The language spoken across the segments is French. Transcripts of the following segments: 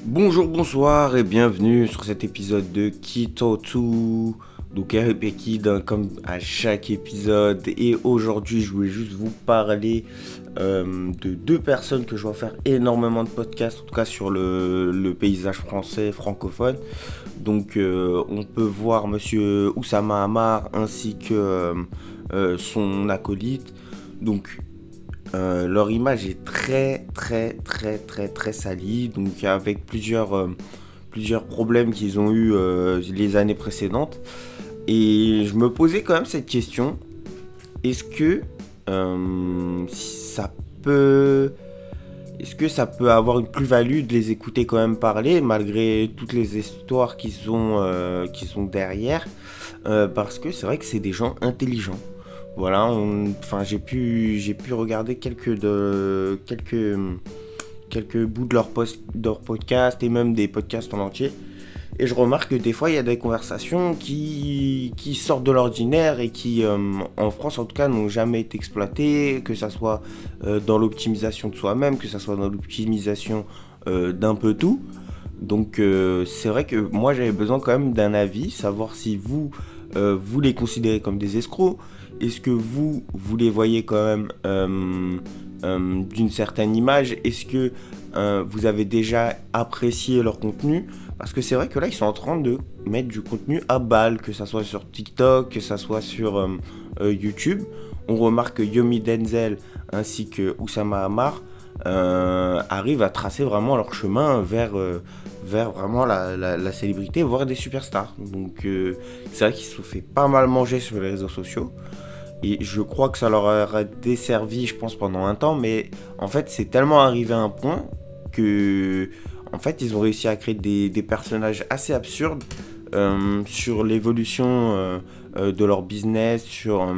Bonjour, bonsoir et bienvenue sur cet épisode de Kitotu. Donc RP Kid, comme à chaque épisode. Et aujourd'hui, je voulais juste vous parler de deux personnes que je vois faire énormément de podcasts, en tout cas sur le paysage français francophone. Donc on peut voir Monsieur Oussama Hamar ainsi que son acolyte. Donc leur image est très salie, donc avec plusieurs problèmes qu'ils ont eu les années précédentes. Et je me posais quand même cette question, est-ce que ça peut avoir une plus-value de les écouter quand même parler malgré toutes les histoires qui sont derrière, parce que c'est vrai que c'est des gens intelligents. Voilà, j'ai pu regarder quelques bouts de leur podcast et même des podcasts en entier. Et je remarque que des fois, il y a des conversations qui sortent de l'ordinaire et qui, en France en tout cas, n'ont jamais été exploitées, que ça soit dans l'optimisation de soi-même, que ça soit dans l'optimisation d'un peu tout. Donc c'est vrai que moi, j'avais besoin quand même d'un avis, savoir si vous les considérez comme des escrocs. Est-ce que vous les voyez quand même d'une certaine image? Est-ce que vous avez déjà apprécié leur contenu? Parce que c'est vrai que là, ils sont en train de mettre du contenu à balle, que ça soit sur TikTok, que ça soit sur YouTube. On remarque que Yomi Denzel ainsi que Oussama Hamar arrivent à tracer vraiment leur chemin vers vraiment la célébrité, voire des superstars. Donc c'est vrai qu'ils se sont fait pas mal manger sur les réseaux sociaux. Et je crois que ça leur aura desservi, je pense, pendant un temps. Mais en fait, c'est tellement arrivé à un point que, en fait, ils ont réussi à créer des personnages assez absurdes sur l'évolution de leur business, sur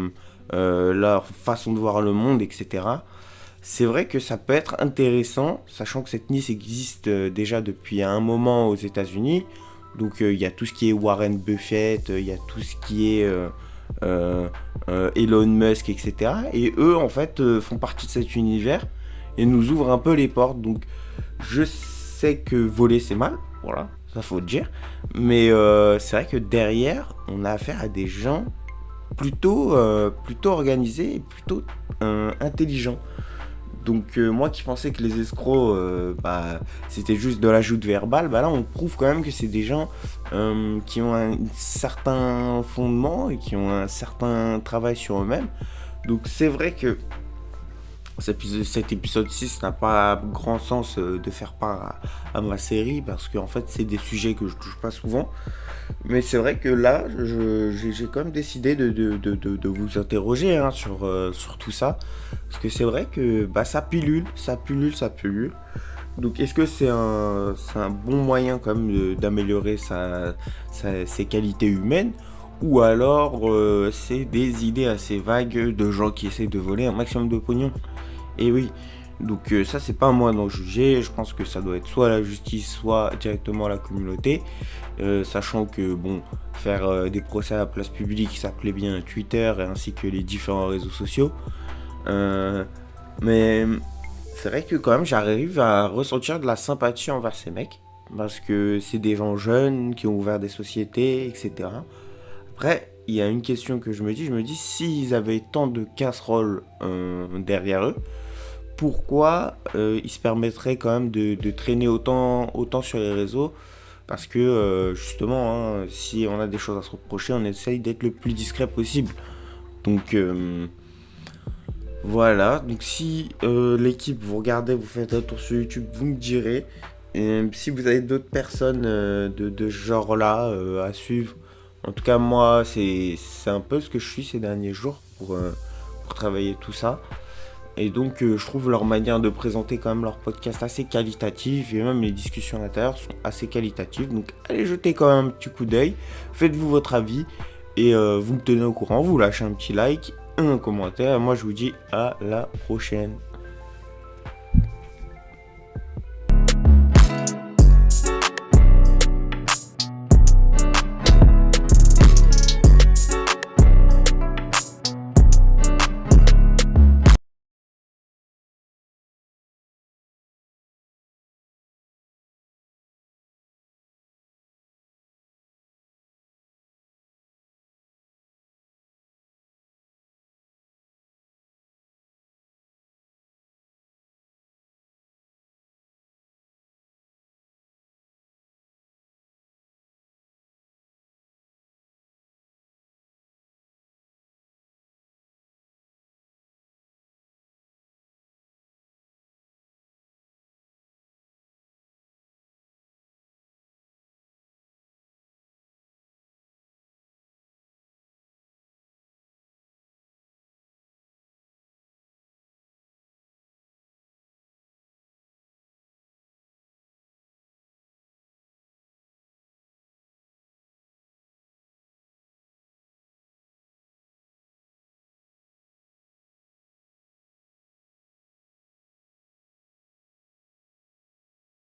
leur façon de voir le monde, etc. C'est vrai que ça peut être intéressant, sachant que cette niche existe déjà depuis un moment aux États-Unis. Donc, il y a tout ce qui est Warren Buffett, il y a tout ce qui est Elon Musk, etc. Et eux, en fait, font partie de cet univers et nous ouvrent un peu les portes. Donc, je sais que voler, c'est mal. Voilà, ça faut dire. Mais c'est vrai que derrière, on a affaire à des gens plutôt organisés et plutôt intelligents. Donc moi qui pensais que les escrocs c'était juste de la joute verbale, là on prouve quand même que c'est des gens qui ont un certain fondement et qui ont un certain travail sur eux-mêmes. Donc c'est vrai que cet épisode 6 n'a pas grand sens de faire part à ma série, parce qu'en fait c'est des sujets que je touche pas souvent. Mais c'est vrai que là, j'ai quand même décidé de vous interroger sur tout ça. Parce que c'est vrai que ça pullule. Donc est-ce que c'est un bon moyen quand même d'améliorer ses qualités humaines? Ou alors c'est des idées assez vagues de gens qui essaient de voler un maximum de pognon? Et oui, donc ça c'est pas à moi d'en juger. Je pense que ça doit être soit la justice, soit directement la communauté. Sachant que faire des procès à la place publique, ça plaît bien à Twitter ainsi que les différents réseaux sociaux. Mais c'est vrai que quand même j'arrive à ressentir de la sympathie envers ces mecs, parce que c'est des gens jeunes qui ont ouvert des sociétés, etc. Après, il y a une question que je me dis s'ils avaient tant de casseroles derrière eux, pourquoi ils se permettraient quand même de traîner autant sur les réseaux? Parce que justement, si on a des choses à se reprocher, on essaye d'être le plus discret possible. Donc voilà, donc si l'équipe, vous regardez, vous faites un tour sur YouTube, vous me direz. Et si vous avez d'autres personnes de ce genre-là à suivre. En tout cas, moi, c'est un peu ce que je suis ces derniers jours pour travailler tout ça. Et donc, je trouve leur manière de présenter quand même leur podcast assez qualitative, et même les discussions à l'intérieur sont assez qualitatives. Donc, allez jeter quand même un petit coup d'œil, faites-vous votre avis, et vous me tenez au courant, vous lâchez un petit like, un commentaire. Moi, je vous dis à la prochaine.